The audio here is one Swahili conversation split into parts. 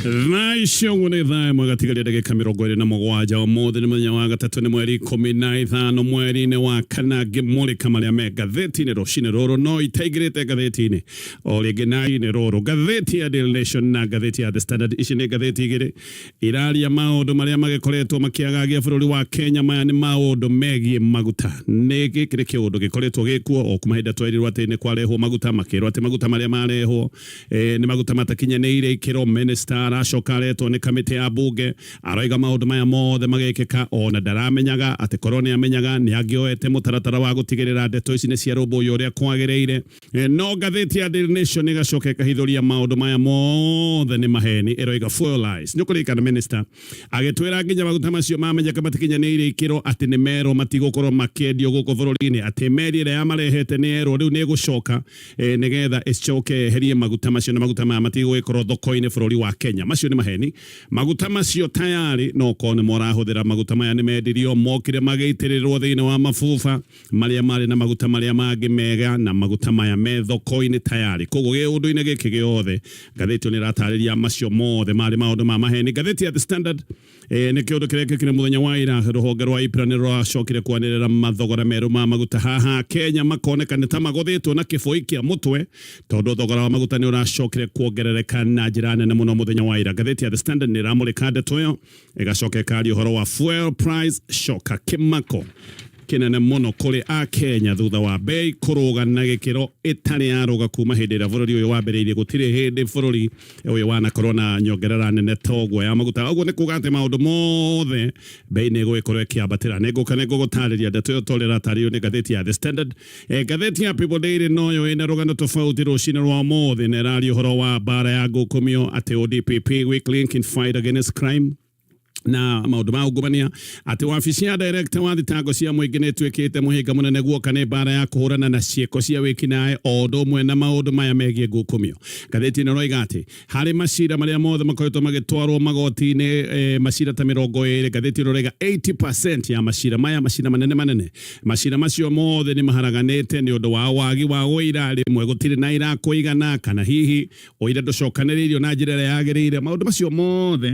Thaisho ngune thae mwagatigaria ndagika 27 umuthi ni muthenya wa gatatu ni mweri 15 mweri-ini wa kana ngimurika maria me ngatheti-ini rucini ruru no itaigirite ngatheti-ini o ringi nai-ini ruru ngatheti ya Daily Nation na ngatheti ya The Standard. Ici ni ngatheti igiri iraria maundu maria magikoretwo makiagagia bururi wa Kenya. Maya ni maundu megie maguta ni gikiri kiundu gikoretwo gikuo o kumahinda twirirwo ati ni kwarehwo maguta makirwo ati maguta maria marehwo ni maguta matakinyanĩire ikiro. Minister aracoka aretwo ni kamiti ya bunge aroiga maundu maya mothe magekeka ona ndaramenyaga ati koroni amenyaga ni angioete mutaratara wa gutigirira ndeto ici ni cia rũmbũiyo uria kwagĩrĩire. No ngatheti ya Daily Nation igacoka ikahithuria maundu maya mothe ni maheni iroiga fuel lies. Nĩũkũririkana minister agĩtwĩra nginya maguta macio mamenyeka matikinyanĩire ikiro ati ni mero matigũkorwo makĩendio gũkũ bũrũri-inĩ ati meri ĩrĩa yamarehete ni erwo rĩu nĩ gũcoka nĩgetha ĩcoke herie maguta macio na maguta maya matigũgĩkorwo thoko-inĩ bũrũri wa Kenya. Macio ni maheni. Maguta macio tayari no ko ni morahuthira maguta maya ni mendirio mokire magĩitĩrĩrwo thĩinĩ wa mabuba maria marĩ na maguta maria mangĩ mega na maguta maya me thoko-inĩ tayari. Koguo gĩũndũ-inĩ gĩkĩ gĩothe ngatheti ni ratarĩria macio mothe marĩ maũndũ ma maheni. Ngatheti ya The Standard ni kĩũndũ kĩrĩa gĩkĩrĩ mũthenya wa ira rũhonge rwa IPRA nĩ rwacokire kwanĩrĩra mathogora merũ ma maguta haha Kenya makoneka nĩ ta magũthĩtwo na kĩbũi kĩa mũtwe tondũ thogora wa maguta nĩ ũracokire kuongerereka na njĩra nene mũno muthenya wa ira. Ngatheti ya The Standard ni ramurika ndeto yo igacoka ĩkaria ũhoro wa fuel price shock kimako kinene muno kuri a Kenya thutha wa bei kũrũga na gĩkĩro ĩtarĩ yaruga kuma hĩndĩ ĩrĩa bũrũri ũyũ wambĩrĩirie. Gũtirĩ hĩndĩ bũrũri ũyũ wanakorwo na nyongerera nene toguo ya maguta. Ũguo nĩ kuga atĩ maũndũ mothe bei nĩ ĩgũgĩkorwo ĩkĩambatĩra. Nĩ ngũgũtarĩria ndeto ĩyo tũrĩa ĩratarĩrio nĩ ngatheti ya The Standard. Ngatheti ya People Daily noyo ĩna rũgano tofauti rũcinĩ rwa ũmũthĩ na ĩraria ũhoro wa mbara ya ngũkũmio atĩ ODPP weak link in fight against crime na maundu ma ungumania ati wabici ya director wa thitango cia muingi ni twikite muhinga munene guoka ni bara ya kuhurana na cieko cia wikinae o ndo mwe na maundu maya megie ngukumio. Ngatheti ni roiga ati hari macira maria mothe makoretwo magitwarwo magoti-ini macira ta 20. Ngatheti roiga 80% ya macira maya macira manene macira macio mothe ni maharaganite ni undu wa wagi wa uira rimwe gutiri na ira kuigana kana hihi uira nducokanĩrĩirio na njĩra ĩrĩa yagĩrĩire. Maundu macio mothe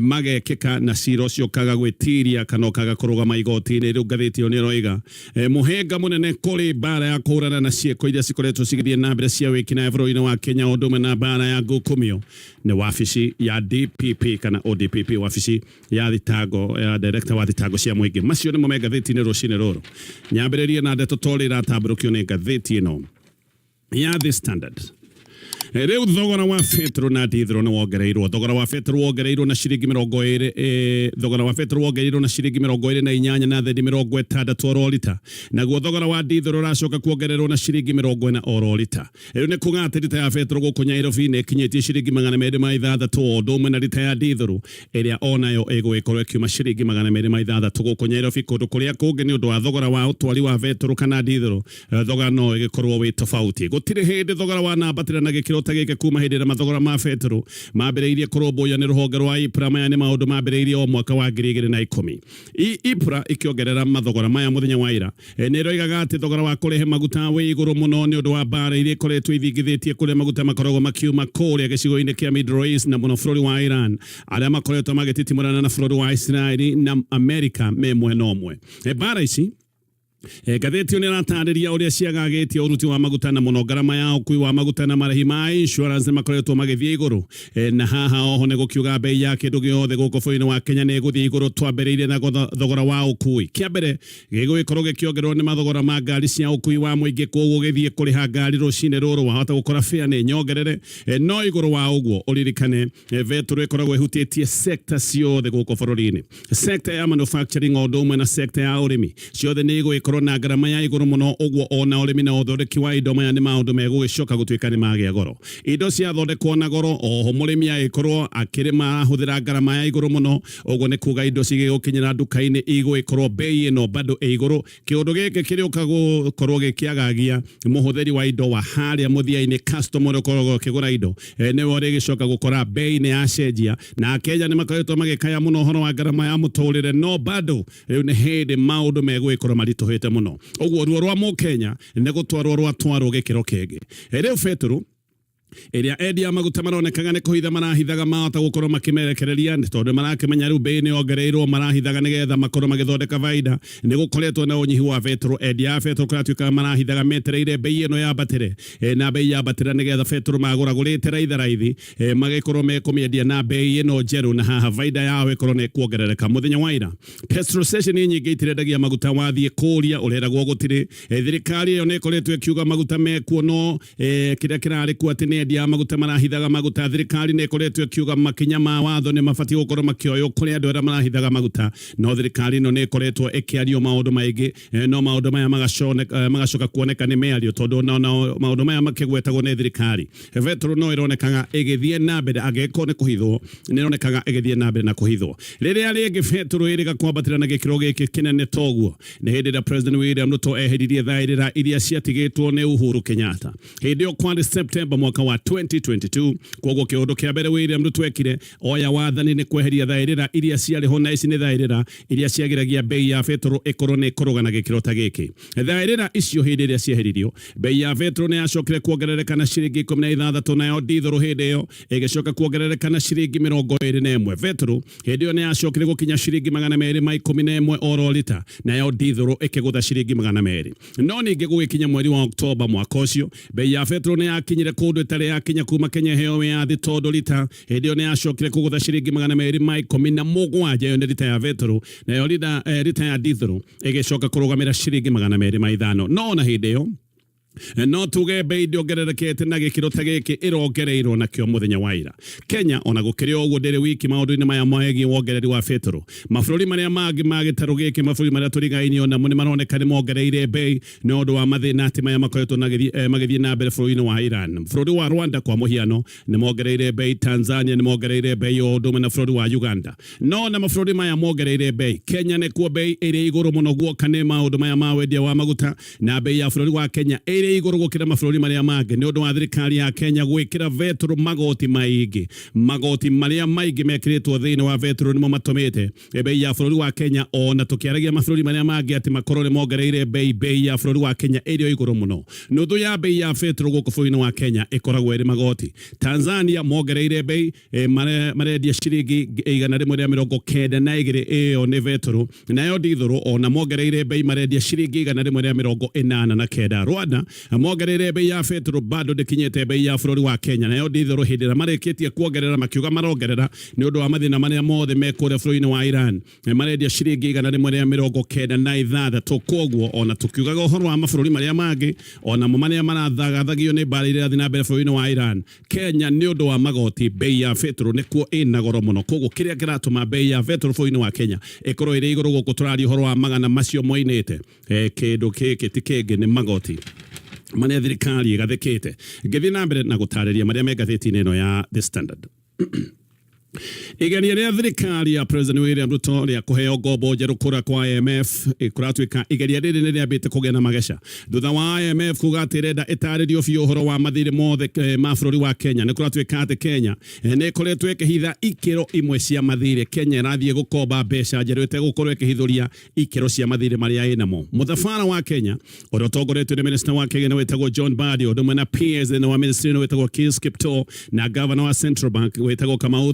magekeka na ciro cio kaga gwĩtiria kana kaga kũrũgama igoti-inĩ. Rĩu ngatheti ĩyo nĩ roiga mũhĩnga mũnene kũrĩ bara ya kũhũrana na cieko iria cikoretwo cigĩthiĩ na mbere cia wĩkinaĩ bũrũri-inĩ wa Kenya o ũndũ ũmwe na bara ya ngũkũmio nĩ wabici ya DPP kana ODPP, wabici ya thitango ya director wa thitango cia mũingĩ. Macio nĩmo me ngatheti-inĩ rũcinĩ rũrũ. Nyambĩrĩrie na ndeto tũrĩa iratambũrũkio nĩ ngatheti ĩno ya The Standard. Rĩu thogora wa petro na dithero nĩ wongereirwo. Thogora wa petro wongereirwo na ciringi 20. Thogora wa petro wongereirwo na ciringi 28 na thendi 60 oro lita. Naguo thogora wa dithero racoka kuongererwo na ciringi 40 oro lita. Rĩu nĩ kuga atĩ lita ya petro gũkũ Nairobi nĩ ĩkinyĩtie ciringi 206 o ũndũ ũmwe na lita ya dithero ĩrĩa onayo ĩgũgĩkorwo ĩkiuma ciringi 206 gũkũ Nairobi. Kũndũ kũrĩa kũngĩ nĩ ũndũ wa thogora wa ũtwari wa petro kana dithero thogora no ĩgĩkorwo wĩ tofauti. Gũtirĩ hĩndĩ thogora wa nambatĩra na gĩkĩro tagĩke kuma hĩndĩ ĩrĩa mathogora ma petro mambĩrĩirie kũrũmbũiyo nĩ rũhonge rwa IPRA. Maya nĩ maũndũ mambĩrĩirie o mwaka wa 2010. IPRA ikĩongerera mathogora maya mũthenya wa ira nĩ roigaga atĩ thogora wa kũrehe maguta wĩ igũrũ mũno nĩ ũndũ wa mbara iria ikoretwo ithingithĩtie kũrĩa maguta makoragwo makiuma kũrĩa gĩcigo-inĩ kĩa Middle East na mũno bũrũri wa Iran arĩa makoretwo magĩtitimũrana na bũrũri wa Israeli na Amerika me mwena ũmwe. Mbara ici ngatheti ĩyo nĩ ĩratarĩria ũrĩa ciagagĩtie ũruti wa maguta na mũno ngarama ya ũkui wa maguta na marĩhi ma insurance makoretwo magĩthiĩ igũrũ. Na haha oho nĩ gũkiuga bei ya kĩndũ gĩothe gũkũ bũrũri-inĩ wa Kenya nĩ ĩgũthiĩ igũrũ twambĩrĩirie na thogora wa ũkui. Kĩa mbere gĩgũgĩkorwo gĩkĩongererwo nĩ mathogora ma ngari cia ũkui wa mũingĩ. Koguo gĩthiĩ kũrĩha ngari rũcinĩ rũrũ wahota gũkora fare nĩ nyongerere. No igũrũ wa ũguo ũririkane petro ĩkoragwo ĩhutĩtie sector ciothe gũkũ bũrũri-inĩ. Sector ya manufacturing o ũndũ ũmwe na sector ya ũrĩmi ciothe nĩ igũgĩkorwo na ngarama ya igũrũ mũno. Ũguo ona ũrĩmi na ũthondeki wa indo maya nĩ maũndũ megũgĩcoka gũtuĩka nĩ magĩa goro. Indo ciathondekwo na goro oho mũrĩmi agĩkorwo akĩrĩma ahũthĩra ngarama ya igũrũ mũno. Ũguo nĩ kuga indo cigĩgũkinyĩra nduka-inĩ igũgĩkorwo bei ĩno bado ĩ igũrũ. Kĩũndũ gĩkĩ kĩrĩũka gũkorwo gĩkĩagagia mũhũthĩri wa indo wa harĩa mũthia-inĩ customer ũkoragwo akĩgũra indo nĩwe ũrĩgĩcoka gũkora bei nĩ yacenjia. Na Akenya nĩ makoretwo magĩkaya mũno ũhoro wa ngarama ya mũtũrĩre no bado rĩu nĩ hĩndĩ maũndũ megũgĩkorwo maritũhĩte mũno. Ũguo ruo rwa Mũkenya nĩ gũtwarwo rwatwarwo gĩkĩro kĩngĩ. Rĩu petro Iria endia maguta maronekaga nĩ kũhitha marahithaga mahota gũkorwo makimerekereria tondũ marakĩmenya rĩu bei nĩ ongereirwo marahithaga nĩgetha makorwo magĩthondeka baida nĩ gũkoretwo na ũnyihu wa betro endia a betro kũratuĩka marahithaga metereire bei ĩno yambatĩre na bei yambatĩra nĩgetha betro magũragũrĩte raithi magĩkorwo mekũmĩendia na bei ĩno njerũ na haha baida yao ĩkorwo nĩ kuongerereka mũthenya wa ira petrol station nyingĩ itirendagia maguta wathiĩ kũria ũreragwo gũtirĩ thirikari ĩyo nĩ ĩkoretwo ĩkiuga maguta mekuo no kĩrĩa kĩrarĩ kuo atĩ nĩ endia maguta marahithaga maguta thirikari nĩ ĩkoretwo ĩkiuga makinya ma watho nĩ mabatiĩ gũkorwo makĩoywo kũrĩ andũ arĩa marahithaga maguta no thirikari ĩno nĩ ĩkoretwo ĩkĩario maũndũ maingĩ no maũndũ maya magacoka kuoneka nĩ mĩario tondũ maũndũ maya makĩgwetagwo nĩ thirikari betro no ĩronekaga ĩgĩthiĩ na mbere angĩkorwo nĩ kũhithwo nĩ ĩronekaga ĩgĩthiĩ na mbere na kũhithwo rĩrĩa rĩngĩ betro ĩrĩga kwambatĩra na gĩkĩro gĩkĩ kĩnene toguo nĩ hĩndĩ ĩrĩa president William Ruto eheririe thaĩrĩra iria ciatigĩtwo nĩ Uhuru Kenyatta hĩndĩ ĩyo kwarĩ September mwaka wa 2022 koguo kĩũndũ kĩa mbere William Ruto ekire oya wathani nĩ kweheria thaĩrĩra iria ciarĩ na ici nĩ thaĩrĩra iria ciagiragia bei ya betro ĩkorwo nĩ ĩkũrũga na gĩkĩro ta gĩkĩ thaĩrĩra icio hĩndĩ ĩrĩa cieheririo bei ya betro nĩ yacokire kuongerereka na ciringi 16 nayo dithero hĩndĩ ĩyo ĩgĩcoka kuongerereka na ciringi 21 betro hĩndĩ ĩyo nĩ yacokire gũkinya ciringi 211 oro lita nayo dithero ĩkĩgũtha ciringi 200 no ningĩ gũgĩkinya mweri wa Oktoba mwaka ũcio bei ya betro nĩ yakinyire kũndũ ĩtarĩ yakinya kuma Kenya heo ya thĩ tondũ lita hĩndĩ ĩyo nĩ yacokire kũgũtha ciringi 217 yo nĩ lita ya betro nayo lita ya dithero ĩgĩcoka kũrũgamĩra ciringi 205 no na hĩndĩ ĩyo no tuge bei ndiongererekete na gĩkĩro ta gĩkĩ ĩrongereirwo nakĩo mũthenya wa ira Kenya ona gũkĩrĩ ũguo ndĩrĩ wiki maũndũ-inĩ maya megiĩ wongereri wa betro mabũrũri marĩa mangĩ ma gĩtarũ gĩkĩ mabũrũri marĩa tũrigainie onamo nĩ maroneka nĩ mongereire bei nĩ ũndũ wa mathĩna atĩ maya makoretwo magĩthiĩ na mbere bũrũri-inĩ wa Iran bũrũri wa Rwanda kwa mũhiano nĩ mongereire bei Tanzania nĩ mongereire bei o ũndũ ũmwe na bũrũri wa Uganda no na mabũrũri maya mongereire bei Kenya nĩ kuo bei ĩrĩ igũrũ mũno guoka nĩ maũndũ maya ma wendia wa maguta na bei ya bũrũri wa Kenya ĩrĩ igũrũ gũkĩra mabũrũri marĩa mangĩ nĩ ũndũ wa thirikari ya Kenya gwĩkĩra betro magoti marĩa maingĩ mekĩrĩtwo thĩinĩ wa betro nĩmo matũmĩte bei ya bũrũri wa Kenya ona tũkĩaragia mabũrũri marĩa mangĩ atĩ makorwo nĩ mongereire bei ya bũrũri wa Kenya ĩrĩ igũrũ mũno nuthu ya bei ya betro gũkũ bũrũri-inĩ wa Kenya ĩkoragwo ĩrĩ magoti Tanzania mongereire bei marendia ciringi 192 ĩyo nĩ betro nayo dithero ona mongereire bei marendia ciringi 189 Rwanda mongereire bei ya betro bado ndĩkinyĩte bei ya bũrũri wa Kenya nayo dithero hĩndĩ ĩrĩa marĩkĩtie kuongerera makiuga marongerera nĩ ũndũ wa mathĩna marĩa mothe mekũrĩa bũrũri-inĩ wa Iran marendia ciringi 196 koguo ona tũkiugaga ũhoro wa mabũrũri marĩa mangĩ ona marĩa marathagathagio nĩ mbara iria na mbere bũrũri-inĩ wa Iran Kenya nĩ ũndũ wa magoti bei ya betro nĩkuo ĩna goro mũno koguo kĩrĩa kĩratũma bei ya betro bũrũri-inĩ wa Kenya ĩkorwo ĩrĩ igũrũ gũkũ tũraria ũhoro wa magana macio moinĩte kĩndũ gĩkĩ ti kĩngĩ nĩ magoti marĩa thirikari ĩgathĩkĩte ngĩthiĩ na mbere na gũtarĩria marĩa me ngathĩti-inĩ ĩno ya The Standard Igania rĩa thirikari ya President William Ruto rĩa kũheo ngombo njerũ kũra kwa IMF kũratuĩka igania rĩrĩ nĩ rĩambĩte kũgĩa na mageca thutha wa IMF kuga atĩ renda ĩtarĩrio biũ ũhoro wa mathirĩ mothe ma bũrũri wa Kenya nĩ kũratuĩka atĩ Kenya nĩ ĩkoretwo ĩkĩhitha ikĩro imwe cia mathirĩ Kenya ĩrathiĩ gũkomba mbeca njerũ ĩtegũkorwo ĩkĩhithũria ikĩro cia mathirĩ marĩa ĩnamo mũthabara wa Kenya ũrĩa ũtongoretio nĩ minister wa Kenya wĩtagwo John Mbadi ũndũ ũmwe na PS wa ministry wĩtagwo Kis Kiptoo na governor wa Central Bank wĩtagwo Kamau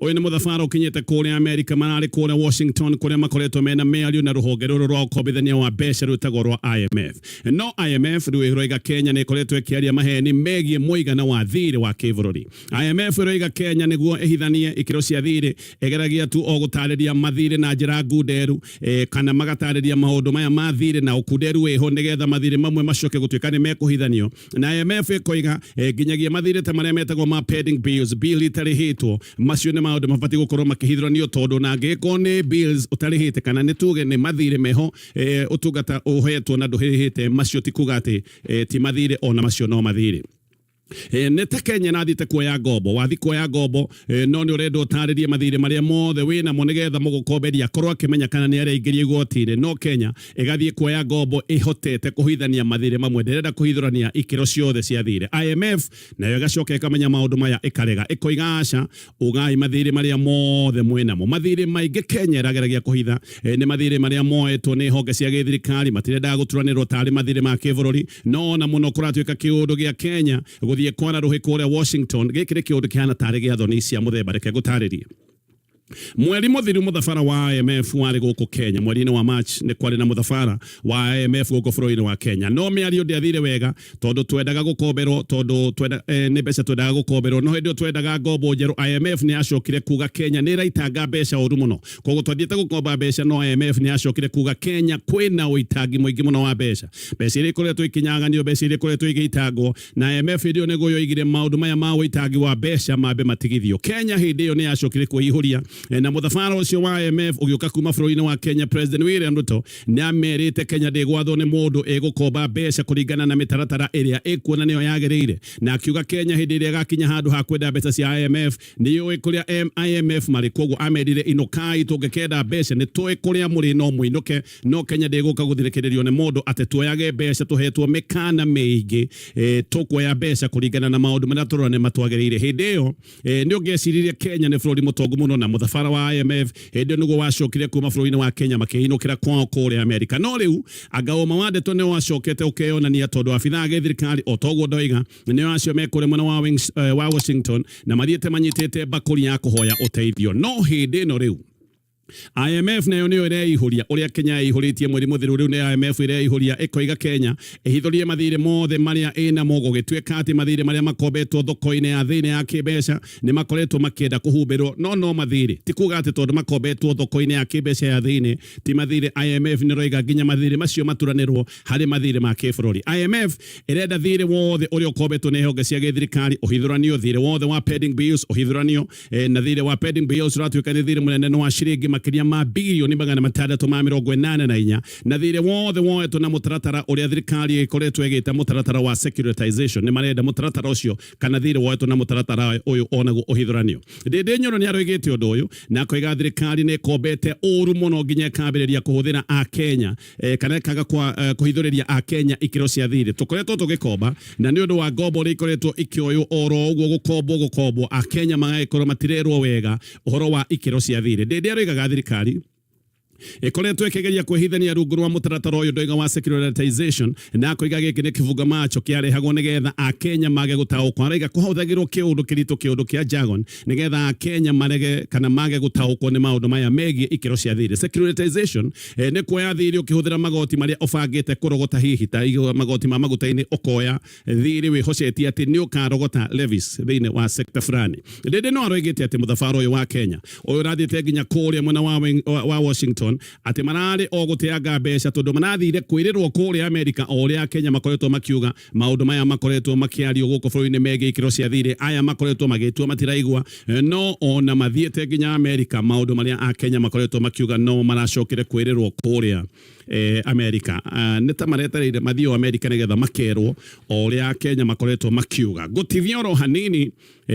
Ũyũ nĩ mũthabara ũkinyĩte kũrĩa Amerika mararĩ kũrĩa Washington kũrĩa makoretwo mena mĩario na rũhonge rũrũ rwa ũkombithania wa mbeca rwĩtagwo rwa IMF no IMF rĩu ĩroiga Kenya nĩ ĩkoretwo ĩkĩaria maheni megiĩ mũigana wa thirĩ wa kĩbũrũri IMF ĩroiga Kenya nĩguo ĩhithanie ikĩro cia thirĩ ĩgeragia tu o gũtarĩria mathirĩ na njĩra ngunderu kana magatarĩria maũndũ maya ma thirĩ na ũkunderu wĩho nĩgetha mathirĩ mamwe macoke gũtuĩka nĩ mekũhithanio na IMF ĩkoiga nginyagia mathirĩ ta marĩa metagwo ma pending bills bill itarĩhĩtwo macio nĩ maũndũ mabatiĩ gũkorwo makĩhithũranio tondũ na angĩkorwo nĩ bills ũtarĩhĩte kana nĩ tuge nĩ mathirĩ meho ũtungata ũhetwo na ndũhĩhĩte macio ti kuga atĩ ti mathirĩ ona macio no mathirĩ nete Kenya nathite kuoya ngombo wathi kuoya ngombo no nĩ ũrenda ũtarĩrie mathirĩ marĩa mothe wĩna mo nĩgetha mũgũkomberia korwo akĩmenya kana nĩ araingĩria igoti-inĩ no Kenya ĩgathiĩ kuoya ngombo ĩhotete kũhithania mathirĩ mamwe ndĩrenda kũhithũrania ikĩro ciothe cia thirĩ IMF nayo ĩgacoka ĩkamenya maũndũ maya ĩkarega ĩkoiga aca ugai mathirĩ marĩa mothe mwĩnamo mathirĩ maingĩ Kenya ĩrageragia kũhitha nĩ mathirĩ marĩa moetwo nĩ honge cia gĩthirikari matirendaga gũturanĩrwo tarĩ mathirĩ ma kĩbũrũri no na mũno kũratuĩka kĩũndũ gĩa Kenya gũthiĩ ndathie kwana ruhi kuria Washington gikire kiundu kihana tari giathoni cia muthemba reke gutaririe mweri muthiru muthafara wa IMF wari guku Kenya mweri-ini wa March ni kwari na muthafara wa IMF guku bũrũri-inĩ wa Kenya no mĩario ndĩathire wega tondu twendaga gukomberwo tondu ni mbeca twendaga gukomberwo no hindi twendaga ngombo njeru IMF ni acokire kuga Kenya ni raitanga mbeca ũru muno koguo twathiĩte gukomba mbeca no IMF ni acokire kuga Kenya kwĩna ũitangi mũingĩ muno wa mbeca iria ikoretwo ikinyaganio mbeca iria ikoretwo igĩitangwo na IMF ndio nĩguo yoigire maũndũ maya ma ũitangi wa mbeca mambe matigithio Kenya hindi ĩyo ni acokire kwĩihũria na muthafara ucio wa IMF ugiuka kuma bũrũri-inĩ wa Kenya President William Ruto ni amerite Kenya ndĩgwathwo nĩ mũndũ egukomba mbeca kũringana na mĩtaratara ĩrĩa ĩkuona nĩyo yagĩrĩire na akiuga Kenya hĩndĩ ĩrĩa gakinya handũ ha kwenda mbeca cia IMF nĩ yũĩ kũrĩa IMF marĩ koguo amerire inokai tũngĩkenda mbeca nĩ tũĩ kũrĩa mũrĩ no mũinũke no Kenya ndĩgũka gũthirĩkĩrĩrio nĩ mũndũ atĩ tuoyage mbeca tũhetwo mĩkana mĩingĩ tũkuoya mbeca kũringana na maũndũ marĩa tũrona matwagĩrĩire hĩndĩ ĩyo nĩ ũngĩciririe Kenya nĩ bũrũri mũtongu mũno na muthafara wa IMF hĩndĩ nĩguo wacokire kuma bũrũri-inĩ wa Kenya makĩinũkĩra kwao kũrĩa Amerika no rĩu agaũma wandĩtwo nĩ wacokete ũkeyonania tondũ abithaa a thirikari o toguo ndoiga nĩo acio mekũrĩ mwena wa Washington na mathiĩte manyitĩte mbakũri ya kũhoya ũteithio no hĩndĩ ĩno rĩu IMF nayo niyo ireihuria uria Kenya ihuritie mweri muthiru riu ni IMF ireihuria ikoiga Kenya ihithurie mathire mothe maria ina mogo gitweka ati mathire maria makombetwo thoko-ini ya thini ya kibeca ni makoretwo makienda kuhumbirwo no mathire ti kuga ati tondu makombetwo thoko-ini ya kibeca ya thini ti mathire IMF ni roiga nginya mathire macio maturanirwo hari mathire ma kibururi IMF irenda thire wothe uria ukombetwo ni honge cia githirikari uhithuranio thire wothe wa pending bills uhithuranio na thire wa pending bills ratwika ni thire munene no wa ciringi makiria ma bilioni 684 na thire wothe woetwo na mutaratara uria thirikari ikoretwo igita mutaratara wa securitization ni marenda mutaratara ucio kana thire woetwo na mutaratara uyu onaguo uhithuranio ndinde nyoro ni aroigite undu uyu na koiga thirikari ni kombete uru muno nginya kambiriria kuhuthira a Kenya kana kaga kuhithuriria a Kenya ikiro cia thire tukoretwo tugikomba na ni undu wa ngombo ri ikoretwo ikioyo oro uguo gukombwo a Kenya magaikorwo matirerwo wega uhoro wa ikiro cia thire ndinde aroiga thirikari ikoretwo ikigeria kwihithania rungu rwa mutaratara uyu ndoiga wa securitization na koiga giki ni kivuga macho kiarehagwo nigetha a Kenya mage gutaukwo araiga kuhuthagirwo kiundu kiritu kiundu kia jargon nigetha a Kenya marege kana mage gutaukwo ni maundu maya megie ikiro cia thire securitization ni kuoya thire ukihuthira magoti maria ofangite kurogota hihi ta magoti ma maguta-ini ukoya thire wihocetie ati ni ukarogota levies thine wa sector fulani ndinde no aroigite ati muthafara uyu wa Kenya uyu rathiite nginya kuria mwena wa Washington ati marari o guteanga mbeca tondu manathire kwirirwo kuria Amerika o ria Kenya makoretwo makiuga maundu maya makoretwo makiario guku bũrũri-inĩ megie ikiro cia thire aya makoretwo magitua matiraigua no ona mathiete nginya Amerika maundu maria a Kenya makoretwo makiuga no maracokire kwirirwo kuria Amerika nita maretereire mathio Amerika nigetha makerwo o ria Kenya makoretwo makiuga gutithio hanini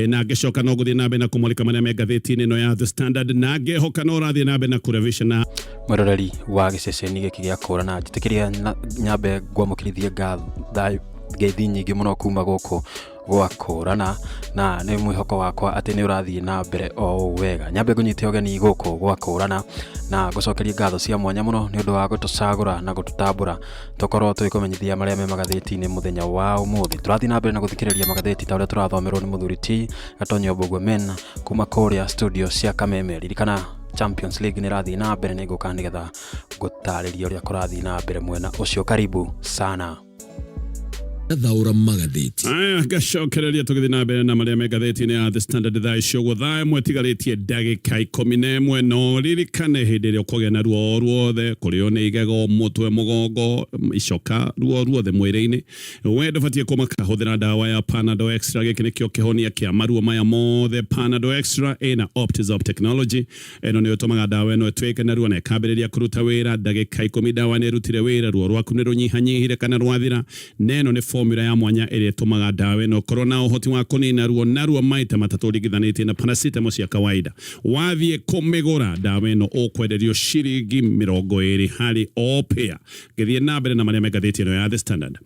na ngecoka no guthie nambe na kumulika maria Magathiti-ini no ya The Standard na ngehoka no rathie nambe na kurevision na muroreri wa giceceni giki gia kurana njitikiria nyambe ngwamukirithie ngatha ngeithi nyingi muno kuma guku gwa kurana na ni mwihoko wakwa ati ni urathie na mbere o wega nyambe ngunyite ogeni guku gwa kurana na gucokeria ngatho cia mwanya muno ni undu wa gutucagura na gututambura tukorwo twikumenyithia maria me magatheti-ini muthenya wa umuthi turathie na mbere na guthikiriria magatheti ta uria turathomerwo ni muthuri T Gatonyo Bogwomen kuma kuria studio cia Kameme ririkana Champions League ni rathie na mbere ni guka nigetha gutariria uria kurathie na mbere mwena ucio karibu sana thaura magatheti gacokereria tugithi na mbere na maria Magathiti-ini ya The Standard thaa icio thaa mwetigarĩtie ndagĩka 11 no ririkane hĩndĩ ĩrĩa ũkũgĩa na ruo ruothe kũrĩo nĩ igego mũtwe mũgongo icoka ruo ruothe mwĩrĩ-inĩ we ndũbatiĩ kũmaka hũthĩra ndawa ya Panadol Extra gĩkĩ nĩkĩo kĩhonia kĩa maruo maya mothe Panadol Extra ĩna Optizop technology ĩno nĩ ũtũmaga ndawa ĩno ĩtuĩke na ruo na ĩkambĩrĩria kũruta wĩra ndagĩka 10 ndawa nĩ ĩrutire wĩra ruo rwaku nĩ rũnyihanyihire kana rwathira neno nĩ formula ya mwanya ĩrĩa ĩtũmaga ndawa ĩno korwo na ũhoti wa kũnina ruo naruo maita matatũ ringithanĩtie na paracetamol cia kawaida wathiĩ kũmĩgũra ndawa ĩno ũkwenderio ciringi 20 harĩ o pair gĩthiĩ na mbere na maria Magathiti ĩno ya The Standard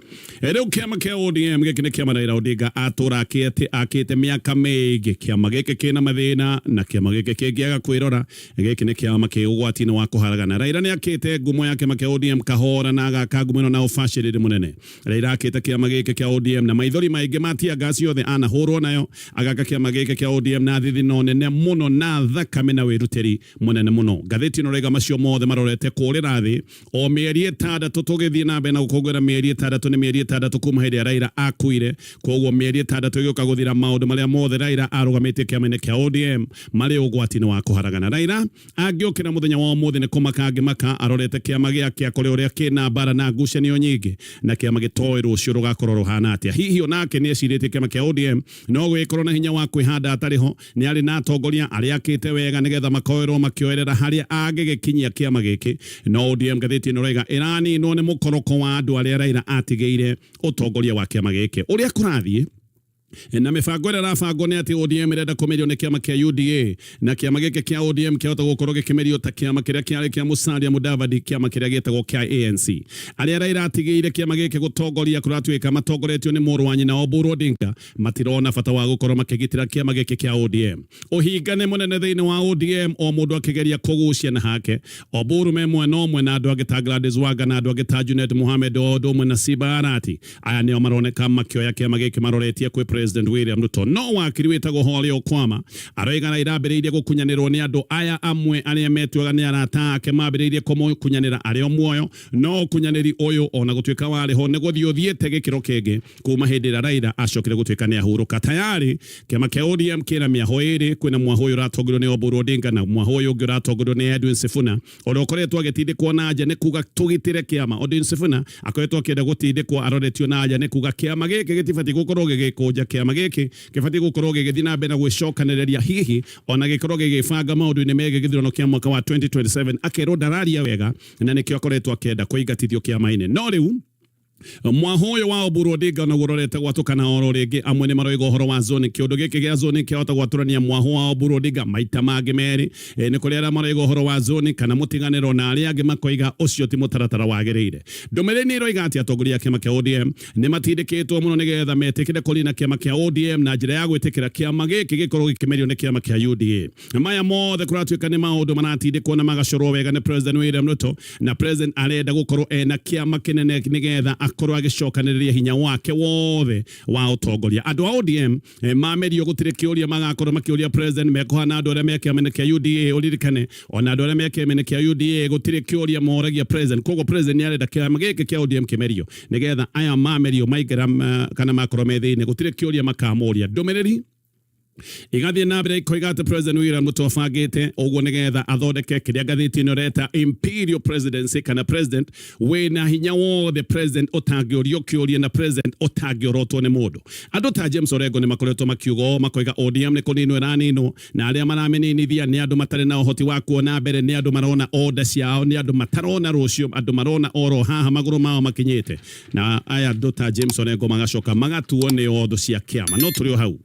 rĩu kĩama kĩa ODM gĩkĩ nĩ kĩama Raila Odinga atũra akĩte mĩaka mĩingĩ kĩama gĩkĩ kĩna mathĩna na kĩama gĩkĩ kĩngĩaga kwĩrora gĩkĩ nĩ kĩama kĩ ũgwati-inĩ wa kũharagana Raila nĩ akĩte ngumo ya kĩama kĩa ODM kahora na agaka ngumo ĩno na ũbacĩrĩri mũnene Raila akĩte kĩama kiama giki kia ODM na maithori maingi matia gasi yothe anahurwo nayo agaka kiama giki kia ODM na thithino nene muno na thakame na wiruteri munene muno. Gatheti no rega macio mothe marorete kurira thi o mieri 6 tugithie na mbere na gukongera mieri 6 ni mieri 6 kuma hindi Raila akuire, koguo mieri 6 igioka guthira maundu maria mothe Raila arugamite kiama-ini kia ODM mari ugwati-ini wa kuharagana. Raila agiokira muthenya wa umuthi ni kumaka maka arorete kiama giake akore uria kina bara na ngucanio nyingi na kiama gitoi rucio rugakorwo ruhana atia. Hihi onake ni eciritie kiama kia ODM no gwikorwo na hinya wa kwihanda atariho, ni ari na atongoria aria akite wega nigetha makoerwo makioerera haria agigikinyia kiama giki. No ODM gatheti no rega irani no ni mukoroko wa andu aria Raila atigeire utongoria wa kiama giki uria kurathie na mibango ĩrĩa ĩrabangwo nĩ atĩ ODM ĩrenda kũmerio nĩ kĩama kĩa UDA na kĩama gĩkĩ kĩa ODM kĩahota gũkorwo gĩkĩmerio ta kĩama kĩrĩa kĩarĩ kĩa Musalia Mudavadi, kĩama kĩrĩa gĩtagwo kĩa ANC. Arĩa Raila atigĩire kĩama gĩkĩ gũtongoria kũratuĩka matongoretio nĩ mũrũ wa nyina Oburu Odinga matirona bata wa gũkorwo makĩgitĩra kĩama gĩkĩ kĩa ODM. Ũhinga nĩ mũnene thĩinĩ wa ODM, o mũndũ akĩgeria kũgucia na hake. Oburu me mwena ũmwe na andũ angĩ ta Gladys Wanga na andũ angĩ ta Junet Mohamed o ũndũ ũmwe na Siba Arati. Aya nĩo maroneka makĩoya kĩama gĩkĩ maroretie kwĩ President William Ruto. No wakiri wetagwo Hole Okwama aroiga Raila ambĩrĩirie gũkunyanĩrwo nĩ andũ aya amwe arĩa metuaga nĩ arata ake mambĩrĩirie kũmũkunyanĩra arĩ o muoyo. No kunyanĩri ũyũ ona gũtuĩka warĩ ho nĩ gũthiĩ ũthiĩte gĩkĩro kĩngĩ kuma hĩndĩ ĩrĩa Raila acokire gũtuĩka nĩ ahurũka. Tayari kĩama kĩa ODM kĩna mĩaho ĩrĩ, kwĩna mwaho ũyũ ũratongorio nĩ Oburu Odinga na mwaho ũyũ ũngĩ ũratongorio nĩ Edwin Sifuna ũrĩa ũkoretwo agĩtindĩkwo na nja nĩ kuga tũgitĩre kĩama. Edwin Sifuna akoretwo akĩenda gũtindĩkwo aroretio na nja nĩ kuga kĩama gĩkĩ gĩtibatiĩ gũkorwo gĩgĩkũnja, kĩama gĩkĩ kĩbatiĩ gũkorwo gĩgĩthiĩ na mbere na gwĩcokanĩrĩria, hihi ona gĩkorwo gĩgĩbanga maũndũ-inĩ megiĩ gĩthurano kĩa mwaka wa 2027. Akerwo ndararia wega na nĩkĩo akoretwo akĩenda kũingatithio kĩama-inĩ. No rĩu mwaho ũyũ wa Oburu Odinga na gũrorete gwatukana oro rĩngĩ, amwe nĩ maroiga ũhoro wa zone. Kĩũndũ gĩkĩ gĩa zone kĩahota gwatũrania mwaho wa Oburu Odinga maita mangĩ merĩ. Nĩ kũrĩ arĩa maroiga ũhoro wa zone kana mũtiganĩro na arĩa angĩ makoiga ũcio ti mũtaratara wagĩrĩire. Ndũmĩrĩri nĩ ĩroiga atĩ atongoria a kĩama kĩa ODM nĩ matindĩkĩtwo mũno nĩgetha metĩkĩre kũrina kĩama kĩa ODM na njĩra ya gwĩtĩkĩra kĩama gĩkĩ gĩkorwo gĩkĩmerio nĩ kĩama kĩa UDA. Maya mothe kũratuĩka nĩ maũndũ maratindĩkwo na magacorwo wega nĩ President William Ruto, na President arenda gũkorwo ena kĩama kĩnene nĩgetha akorwo agĩcokanĩrĩria hinya wake wothe wa utongoria. Andũ a ODM mamerio gũtirĩ kĩũria magakorwo makĩũria President, mekuhana andũ arĩa me kĩama-inĩ kĩa UDA. Ũririkane ona andũ arĩa me kĩama-inĩ kĩa UDA gũtirĩ kĩũria moragia President. Koguo President nĩ arenda kĩama gĩkĩ kĩa ODM kĩmerio nĩgetha aya mamerio maingĩra kana makorwo me thĩinĩ gũtirĩ kĩũria makamoria. Ndũmĩrĩri igathiĩ na mbere ikoiga atĩ President William Ruto abangĩte ũguo nĩgetha athondeke kĩrĩa ngathĩti-ĩno ĩreta imperial presidency, kana president wĩna hinya wothe, president ũtangĩũrio kĩũria na president ũtangĩorotwo nĩ mũndũ. Andũ ta James Orengo nĩ makoretwo makiuga makoiga ODM nĩ kũninwo ĩraninwo na arĩa marameninithia nĩ andũ matarĩ na ũhoti wa kuona mbere, nĩ andũ marona order ciao, nĩ andũ matarona rũciũ, andũ marona oro haha magũrũ mao makinyĩte. Na aya andũ ta James Orengo magacoka magatuo nĩ otho cia kĩama. No tũrĩ o hau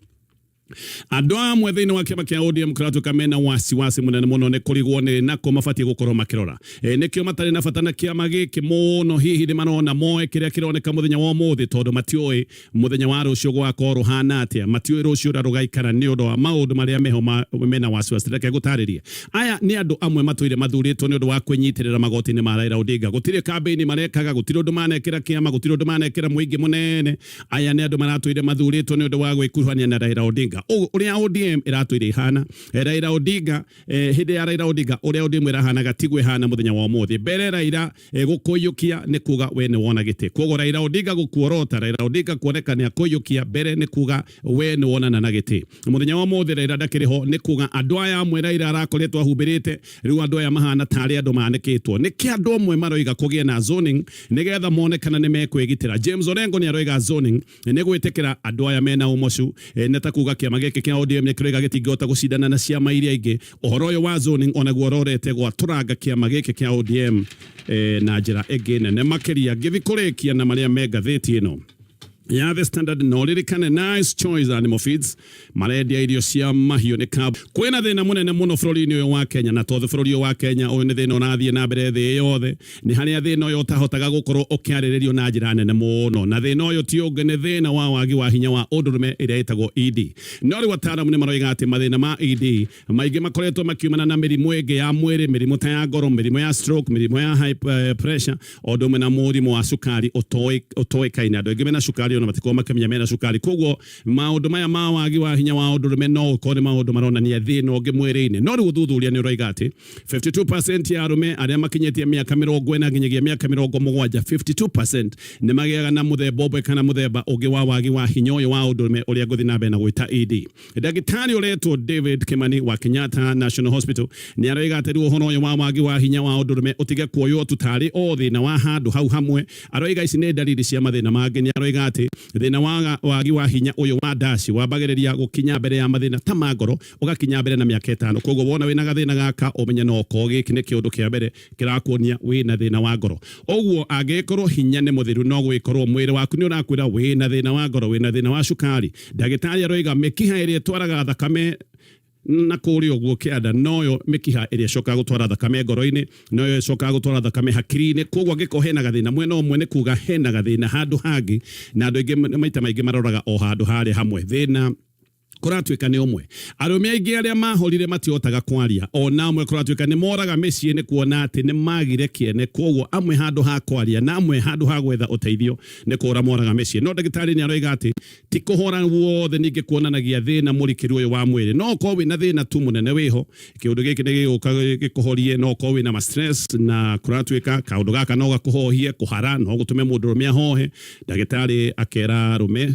andũ amwe thĩinĩ wa kĩama kĩa ODM kũratuĩka mena wasiwasi mũnene mũno nĩ kũrigwo nĩ nako mabatiĩ gũkorwo makĩrora. Nĩkĩo matarĩ na bata na kĩama gĩkĩ mũno, hihi nĩ marona moe kĩrĩa kĩroneka mũthenya wa ũmũthĩ, tondũ matiũĩ mũthenya wa rũciũ gũgakorwo rũhana atĩa, matiũĩ rũciũ ũrĩa rũgaikara nĩ ũndũ wa maũndũ marĩa meho mena wasiwasi. Reke gũtarĩrie, aya nĩ andũ amwe matũire mathurĩtwo nĩ ũndũ wa kwĩnyitĩrĩra magoti-inĩ ma Raila Odinga. Gũtirĩ kambĩini marekaga, gũtirĩ ũndũ manekĩra kĩama, gũtirĩ ũndũ manekĩra mũingĩ mũnene. Aya nĩ andũ maratũire mathurĩtwo nĩ ũndũ wa gwĩkuruhania na Raila Odinga. Ũrĩa ODM ĩratũire ihana Raila Odinga, hĩndĩ ya Raila Odinga ũrĩa ODM ĩrahanaga tigwe hana mũthenya wa ũmũthĩ. Mbere Raila gũkũiyũkia nĩ kuga we nĩ wona gĩtĩ. Koguo Raila Odinga gũkuorota, Raila Odinga kuoneka nĩ akũiyũkia, mbere nĩ kuga we nĩ wonana na gĩtĩ. Mũthenya wa ũmũthĩ Raila ndakĩrĩ ho, nĩ kuga andũ aya amwe Raila arakoretwo ahumbĩrĩte, rĩu andũ aya mahana tarĩ andũ manĩkĩtwo. Nĩkĩ andũ amwe maroiga kũgĩe na zoning nĩgetha monekana nĩ mekwĩgitĩra. James Orengo nĩ aroiga zoning nĩ gwĩtĩkĩra andũ aya mena ũmocu, nĩ ta kuga kĩama gĩkĩ kĩa ODM nĩ kĩrĩga gĩtingĩhota gũcindana na ciama iria ingĩ. Ũhoro ũyũ wa zoning onaguo ũrorete gwatũranga kĩama gĩkĩ kĩa ODM na njĩra ĩngĩ nene makĩria. Ngĩthiĩ kũrĩkia na marĩa me ngathĩti ĩno, ya the standard no ririkane nice choice animal feeds marendia irio cia mahiũ nĩ kambuni kwĩna thĩna mũnene mũno bũrũri-inĩ ũyũ wa Kenya na tondũ bũrũri ũyũ wa Kenya ũyũ nĩ thĩna ũrathiĩ na mbere thĩ yothe nĩ harĩa thĩna ũyũ ũtahotaga gũkorwo ũkĩarĩrĩrio na njĩra nene mũno na thĩna ũyũ ti ũngĩ nĩ thĩna wa wagi wa hinya wa ũndũrũme ĩrĩa ĩtagwo ED no rĩu ataaramu nĩ maroiga atĩ mathĩna ma ED maingĩ makoretwo makiumana na mĩrimũ ĩngĩ ya mwĩrĩ mĩrimũ ta ya ngoro mĩrimũ ya stroke mĩrimũ ya high pressure o ũndũ ũmwe na mũrimũ wa cukari ũtoĩkaine andũ aingĩ mena cukari ona matikorwo makĩmenya mena cukari koguo maũndũ maya ma wagi wa hinya wa ũndũrũme no ũkorwo nĩ maũndũ maronania thĩna ũngĩ mwĩrĩ-inĩ no rĩu ũthuthuria nĩ ũroiga atĩ 52% ya arũme arĩa makinyĩtie mĩaka 40 nginyagia mĩaka 70 52% nĩ magĩaga na mũthemba ũmwe kana mũthemba ũngĩ wa wagi wa hinya ũyũ wa ũndũrũme ũrĩa ngũthi na mbere na gwĩta ED ndagĩtarĩ ũretwo David Kimani wa Kenyatta National Hospital nĩ aroiga atĩ rĩu ũhoro ũyũ wa wagi wa hinya wa ũndũrũme ũtige kuoywo tu tarĩ o thĩna wa handũ hau hamwe aroiga ici nĩ ndariri cia mathĩna mangĩ nĩ aroiga atĩ thĩna wa wagi wa hinya ũyũ wa ndaci wambagĩrĩria gũkinya mbere ya mathĩna ta magoro ũgakinya mbere na mĩaka 5 koguo wona wĩna gathĩna gaka ũmenye no ko gĩkĩ nĩ kĩũndũ kĩa mbere kĩrakuonia wĩna thĩna wa ngoro ũguo angĩkorwo hinya nĩ mũthiru no gwĩkorwo mwĩrĩ waku nĩ ũrakwĩra wĩna thĩna wa ngoro wĩna thĩna wa cukari ndagĩtarĩ aroiga mĩkiha ĩrĩa ĩtwaraga thakame na kũrĩ ũguo kĩanda noyo mĩkiha ĩrĩa ĩcokaga gũtwara thakame ngoro-inĩ noyo ĩcokaga gũtwara thakame hakiri-inĩ koguo angĩkorwo hena gathĩna mwena ũmwe nĩ kuga hena gathĩna handũ hangĩ na andũ aingĩ maita maingĩ maroraga o handũ harĩa hamwe thĩna kũratuĩka nĩ ũmwe arũme aingĩ arĩa mahorire matihotaga kwaria ona amwe kũratuĩka nĩ moraga mĩciĩ nĩ kuona atĩ nĩ magire kĩene koguo amwe handũ ha kwaria na amwe handũ ha gwetha ũteithio nĩ kũra moraga mĩciĩ no ndagĩtarĩ nĩ aroiga atĩ ti kũhora wothe ningĩ kuonanagia thĩna mũrikĩru ũyũ wa mwĩrĩ no korwo wĩna thĩna tu mũnene wĩho kĩũndũ gĩkĩ nĩ gĩgũka gĩkũhorie no korwo wĩna stress na kũratuĩka kaũndũ gaka no gakũhohie kũhara no gũtũme mũndũ ũrũme ahohe ndagĩtarĩ akera arũme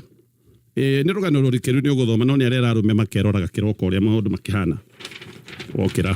nĩ rũgano rũrikĩru nĩ ũgũthoma no nĩ arera arũme makeroraga kĩroko ũrĩa maũndũ makĩhana wokĩra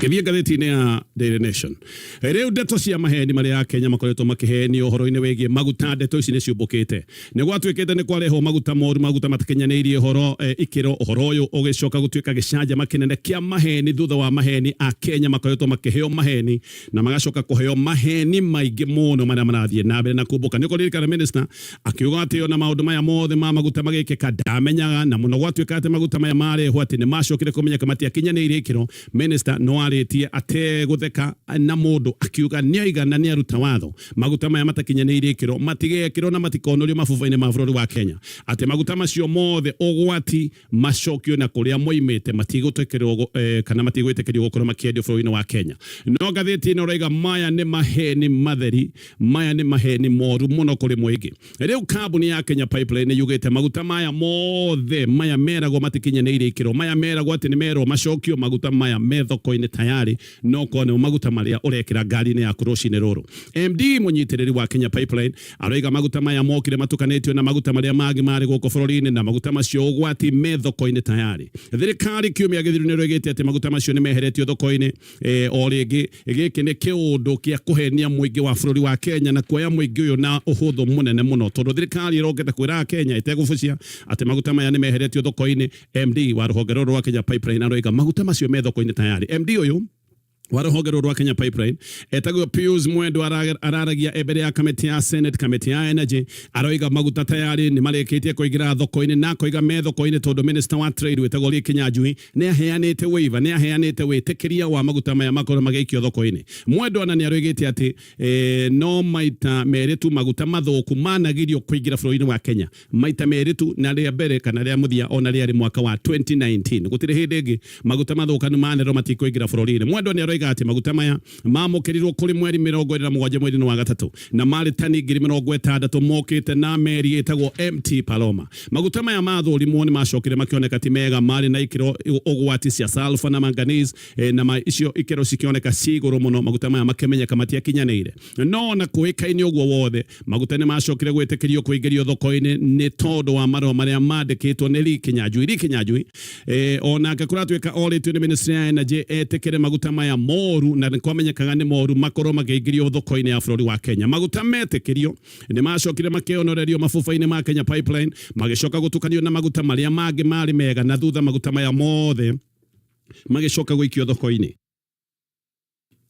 gĩthiĩ ngathĩti-inĩ ya Daily Nation rĩu ndeto cia maheni marĩa Kenya makoretwo makĩhenio ũhoro-inĩ wĩgiĩ maguta ndeto ici nĩ ciũmbũkĩte nĩ gwatuĩkĩte nĩ kwarehwo maguta moru maguta matakinyanĩirie ũhoro ikĩro ũhoro ũyũ ũgĩcoka gũtuĩka gĩcanjama kĩnene kĩa maheni thutha wa maheni a Kenya makoretwo makĩheo maheni na magacoka kũheo maheni maingĩ mũno marĩa marathiĩ na mbere na kumbũka nĩ kũririkana minister akiuga atĩ ona maũndũ maya mothe ma maguta magĩkĩka ndamenyaga na mũno gwatuĩka atĩ maguta maya marehwo atĩ nĩ macokire kũmenyeka matiakinyanĩirie ikĩro minister no arĩtie ate gũtheka na mũndũ akiuga nĩ aigana nĩ aruta watho maguta maya matakinyanĩirie ikĩro matigekĩrwo na matikonorio mabuba-inĩ ma bũrũri wa Kenya atĩ maguta macio mothe ũgwati macokio na kũrĩa moimĩte matigũtĩkĩrwo kana matigwĩtĩkĩrio gũkorwo makĩendio bũrũri-inĩ wa Kenya no ngathĩti-ĩno ũrauga maya nĩ maheni matheri maya nĩ maheni moru mũno kũrĩ mũingĩ rĩu kambuni ya Kenya Pipeline yugĩte maguta maya mothe maya meragwo matikinyanĩirie ikĩro maya meragwo atĩ nĩ merwo macokio maguta maya me thoko-inĩ tayari no kone maguta marĩa ũrekĩra ngari-inĩ yaku rũcinĩ rũrũ MD mũnyitĩrĩri wa Kenya Pipeline aroiga maguta maya mokire matukanĩtio na maguta marĩa mangĩ marĩ gũkũ bũrũri-inĩ na maguta macio ũgwati me thoko-inĩ tayari thirikari kiumia gĩthiru nĩ ĩroigĩte atĩ maguta macio nĩ meheretio thoko-inĩ o rĩngĩ gĩkĩ nĩ kĩũndũ kĩa kũhenia mũingĩ wa bũrũri wa Kenya na kuoya mũingĩ ũyũ na ũhũthũ mũnene mũno tondũ thirikari ĩrongeta kwĩra Kenya ĩtegũbucia atĩ maguta maya nĩ meheretio thoko-inĩ MD wa rũhonge rũrũ rwa Kenya Pipeline aroiga maguta macio me thoko-inĩ tayari MD ũyũ wa rũhonge rũrũ rwa Kenya Pipeline etagwo Pius Mwendo araragia mbere ya kamĩtĩ ya Senate kamĩtĩ ya Energy aroiga maguta tayari nĩ marĩkĩtie kũingĩra thoko-inĩ na koiga me thoko-inĩ tondũ minister wa trade wetagwo Kinyanjui nĩ aheanĩte waiver nĩ aheanĩte wĩtĩkĩria wa maguta maya makorwo magĩikio thoko-inĩ Mwendo ona nĩ aroigĩte atĩ no maita merĩ tu maguta mathũku managirio kũingĩra bũrũri-inĩ wa Kenya maita merĩ tu na rĩa mbere kana rĩa mũthia ona rĩarĩ mwaka wa 2019 gũtirĩ hĩndĩ ĩngĩ maguta mathũkanu manerwo matikũingĩra bũrũri-inĩ Mwendo nĩ ati maguta maya mamũkĩrirwo kũrĩ mweri 27 mweri wa gatatũ na marĩ tani 60 mokĩte na meri ĩtagwo MT Paloma maguta maya mathũrimwo nĩ macokire makĩoneka ti mega marĩ na ikĩro ũgwati cia sulfur na manganese na icio ikĩro cikĩoneka cigũrũ mũno maguta maya makĩmenyeka matiakinyanĩire no na kũĩkaine ũguo wothe maguta nĩ macokire gwĩtĩkĩrio kũingĩrio thoko-inĩ nĩ tondũ wa marũa marĩa mandĩkĩtwo nĩ Kinyanjui ona kũratuĩka orĩtio nĩ ministry ya energy etĩkĩre maguta maya moru na kwamenyekaga nĩ moru makorwo makĩingĩrio thoko-inĩ ya bũrũri wa Kenya maguta metĩkĩrio nĩ macokire makĩonorerio mabuba-inĩ ma Kenya Pipeline magĩcoka gũtukanio na maguta marĩa mangĩ marĩ mega na thutha maguta maya mothe magĩcoka gũikio thoko-inĩ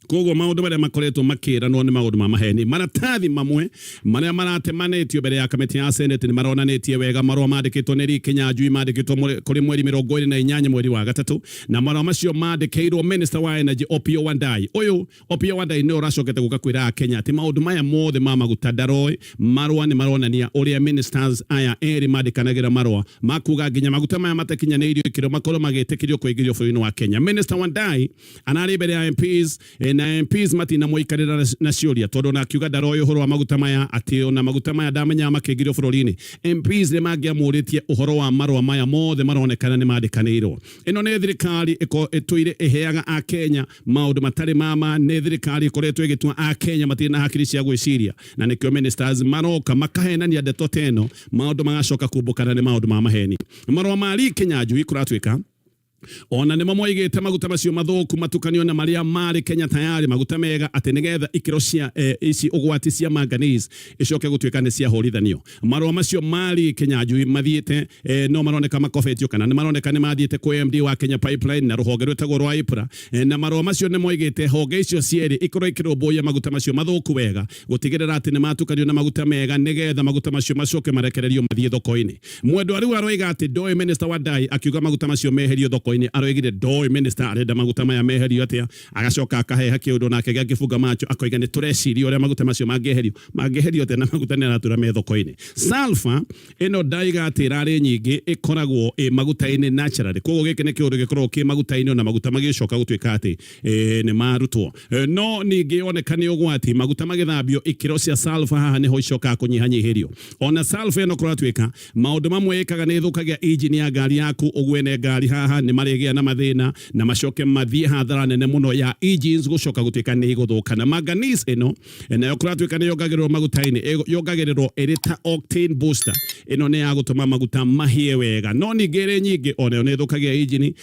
kogo maundu maria makoretwo makira no ni maundu ma maheni maratathi mamwe maria maratemanitio mbere ya kamiti ya Senate ni maronanitie wega marwa mandikitwo ni Kenyanjui mandikitwo kuri mweri 28 mweri wa gatatu na marwa macio mandikirwo Minister wa Energy Opiyo Wandayi uyu Opiyo Wandayi ni uracokete guka kwira Kenya ati maundu maya mothe ma maguta ndaroi marwa ni maronania uria ministers aya eri mandikanagira marwa makuga nginya maguta maya matakinyanirio ikiro makoro magitikirio kuigirio bũrũri-inĩ wa Kenya. Minister Wandayi anari mbere ya MPs na MPs matina moikarira na ciuria tondu na akiuga ndaroi uhoro wa maguta maya ati ona maguta maya ndamenya makigirio bũrũri-inĩ. MPs ni mangiamuritie uhoro wa marwa maya mothe maronekana ni mandikanirwo. Ino ni thirikari ituire iheaga a Kenya maundu matari mama ni thirikari ikoretwo igitua a Kenya matina hakiri cia gwiciria na nikio ministers maroka makahenania ndeto teno maundu magacoka kumbukana ni maundu ma maheni. Marwa mari Kenyanjui kuratwika ona nimo moigite maguta macio mathuku matukanio na maria mari Kenya tayari maguta mega ati nigetha ikiro cia ici ugwati cia manganese icoke gutwika ni cia horithanio. Marwa macio mari Kenyanjui mathiete no maroneka makofetio kana ni maroneka ni mathiete ku MD wa Kenya Pipeline na ruhonge rwetagwo rwa IPRA na marwa macio ni moigite honge icio cieri ikiro boya maguta macio mathuku wega gutigirira ati ni matukanio na maguta mega nigetha maguta macio macoke marekererio mathie thoko-ini. Mwendu ariu aroiga ati ndoi Minister Wandayi akiuga maguta macio meherio thoko-ini aroigire ndoi minister arenda maguta maya meherio atia agacoka akaheha kiundu nake giakifunga macho akoiga ni tureciria uria maguta macio mangeherio te na maguta ni aratura me thoko-ini. Sulfur ino ndaiga ati irari nyingi ikoragwo maguta-ini naturally koguo giki ni kiundu gikorwo ki maguta-ini na maguta magicoka gutwika ati ni marutwo no ningi onekane ugwati maguta magithambio ikiro cia sulfur haha ni ho icoka kunyihanyihirio. Ona sulfur ino kuratwika maundu mamwe ikaga ni thukagia engine ya ngari yaku ugwene ngari haha ni maregia na mathina na macoke mathie hathara nene muno ya engines gucoka gutwika ni iguthukana. Manganese ino nayo kuratwika ni yongagirwo maguta-ini yongagirwo irita octane booster ino ni ya gutuma maguta mahie wega no ningere nyingi ona ni thukagia engine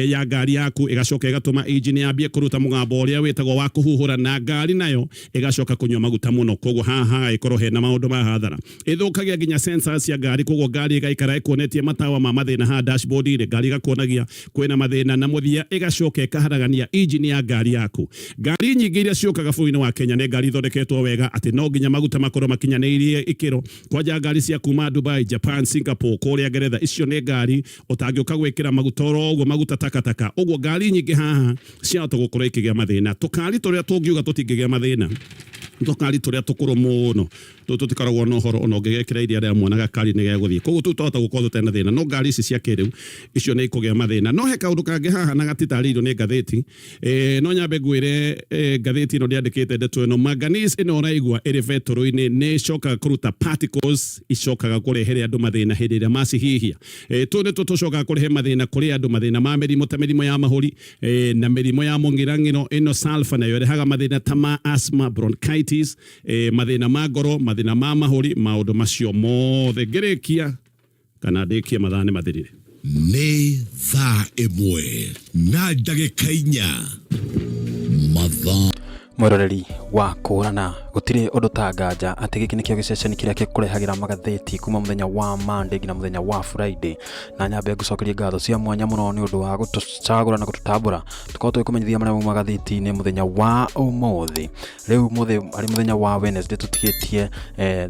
ya ngari yaku igacoka igatuma engine yambie kuruta mugambo uria wetagwo wa kuhuhura na ngari nayo igacoka kunywa maguta muno koguo haha ikorwo hena maundu ma hathara. Ithukagia nginya sensors ya ngari koguo ngari igaikara ikuonetie matawa ma mathina ha dashboard ile ngari igakuonagia kwina mathina na muthia igacoka ikaharagania engine ya ngari yaku. Ngari nyingi iria ciokaga bũrũri-inĩ wa Kenya ni ngari thondeketwo wega ati no nginya maguta makorwo makinyanirie ikiro kwaja ngari cia kuma Dubai, Japan, Singapore kuria Ngeretha icio ni ngari utangioka gwikira maguta oro maguta takataka uguo ngari nyingi haha ciahota gukorwo ikigia mathina. Tukari turia tungiuga tutingigia mathina tukari turia tukuru muno tutikaragwo no horo ono ngegekira iria ria mwana kari ni geguthie koguo tutahota gukorwo tena thina no ngari ici cia kiriu icio ni ikugia mathina. No he kaundu kangi haha na gatitaririo ni ngatheti no nyambe ngwire ngatheti ino ndiandikite ndeto ino manganese ino raigua iri vetoro-ini ni cokaga kuruta particles icokaga kurehere andu mathina hindi ria macihihia tu ni tucokaga kurehe mathina kuri andu mathina ma mirimo ta mirimo ya mahuri na mirimo ya mungirang'ino ino sulfur nayo irehaga mathina ta ma asthma, bronchitis mathina ma ngoro mathina ma mahuri maundu macio mothe ngerekia kana ndikie mathane mathirire nĩ thaa ĩmwe na ndagĩka 4 mathaa mwiroreri wa kurana gutire undu ta nganja ati giki nikio giceceni kiria gikurehagira magatheti kuma muthenya wa Monday nginya muthenya wa Friday na nyambe ngucokeria ngatho cia mwanya muno ni undu wa gutucagura na gututambura tukorwo twikumenyithia maria magatheti ni muthenya wa umuthi riu ari muthenya wa Wednesday tutigetie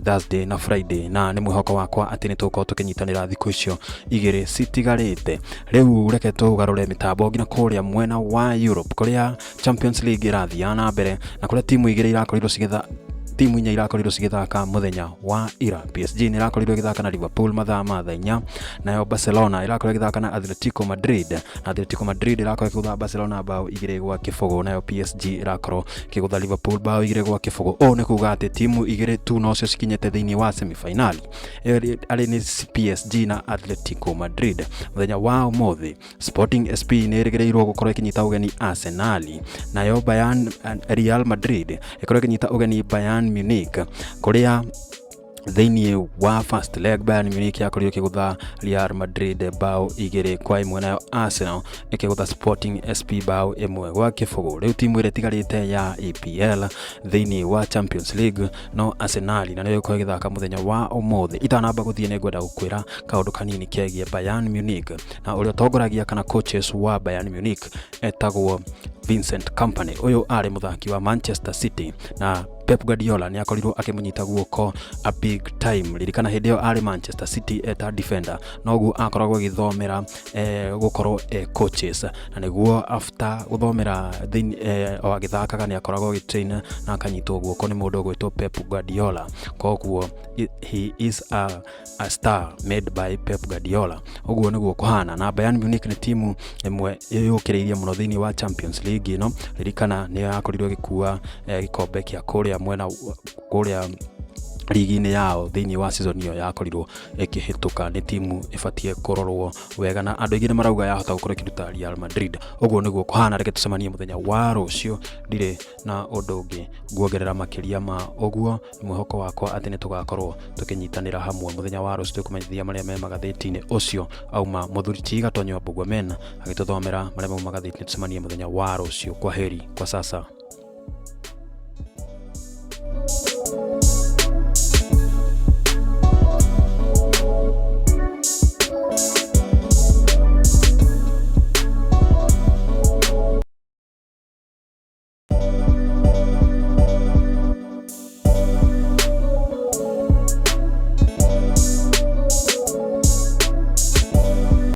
Thursday na Friday na ni mwihoko wakwa ati ni tukorwo tukinyitanira thiku icio igiri citigarite. Riu reke tugarure mitambo nginya kuria mwena wa Europe kuria Champions League irathia na mbere na kuria timu igire irakorirwo cigitha timu inya irakorirwo cigithaka muthenya wa ira. PSG ni irakorirwo igithaka na Liverpool mathaa ma thainya nayo Barcelona irakorirwo igithaka na Atletico Madrid na Atletico Madrid irakorirwo igithaka Barcelona bao 2-0 nayo PSG irakorwo igithaka Liverpool bao 2-0. O ni kuga ati timu igire tu no cio cikinyete thiini wa semi-final ari ni PSG na Atletico Madrid. Muthenya wa umuthi Sporting SP ni irigireirwo gukorwo ikinyita ugeni Arsenal nayo Real Madrid ikorwo ikinyita ugeni Bayern Munich kuria thiini wa first leg Bayern Munich yakorirwo ikigutha Real Madrid bao 2-1 nayo Arsenal ikigutha Sporting SP bao 1-0. Riu timu ire tigarite ya EPL thiini wa Champions League no Arsenal na niyo iko igithaka muthenya wa umuthi. Itanamba guthie ni ngwenda gukwira kaundu kanini kegie Bayern Munich na uria tongoragia kana coaches wa Bayern Munich etagwo Vincent Kompany. Uyu ari muthaki wa Manchester City na Pep Guardiola ni akorirwo akimunyita guoko a big time. Ririkana hindi yo ari Manchester City eta defender nogu akoragwo githomera gukorwo coaches na niguo after guthomera o agithakaga ni akoragwo gitrain na akanyitwo guoko ni mundu gwitwo Pep Guardiola. Koguo he is a star made by Pep Guardiola. Uguo niguo kuhana na Bayern Munich ni timu imwe yukireirie muno thiini wa Champions League no. Ririkana ni akorirwo gikua gikombe kia kuria mwena kuria ligi-ini yao thiini wa season iyo yakorirwo ikihituka. Ni timu ifatie kurorwo wega na andu aingĩ marauga yahota gukora kiruta Real Madrid. Uguo niguo kuhana. Reke tucemanie muthenya wa rucio ndire na undu ungi nguongerera makiria ma uguo. Ni mwihoko wakwa ati ni tugakorwo tukinyitanira hamwe muthenya wa rucio tukumenyithia maria me magatheti-ini ucio auma muthuri Chiga Tonyo Bugwamena agituthomera maria me magatheti-ini. Tucemanie muthenya wa rucio. Kwa heri kwa sasa.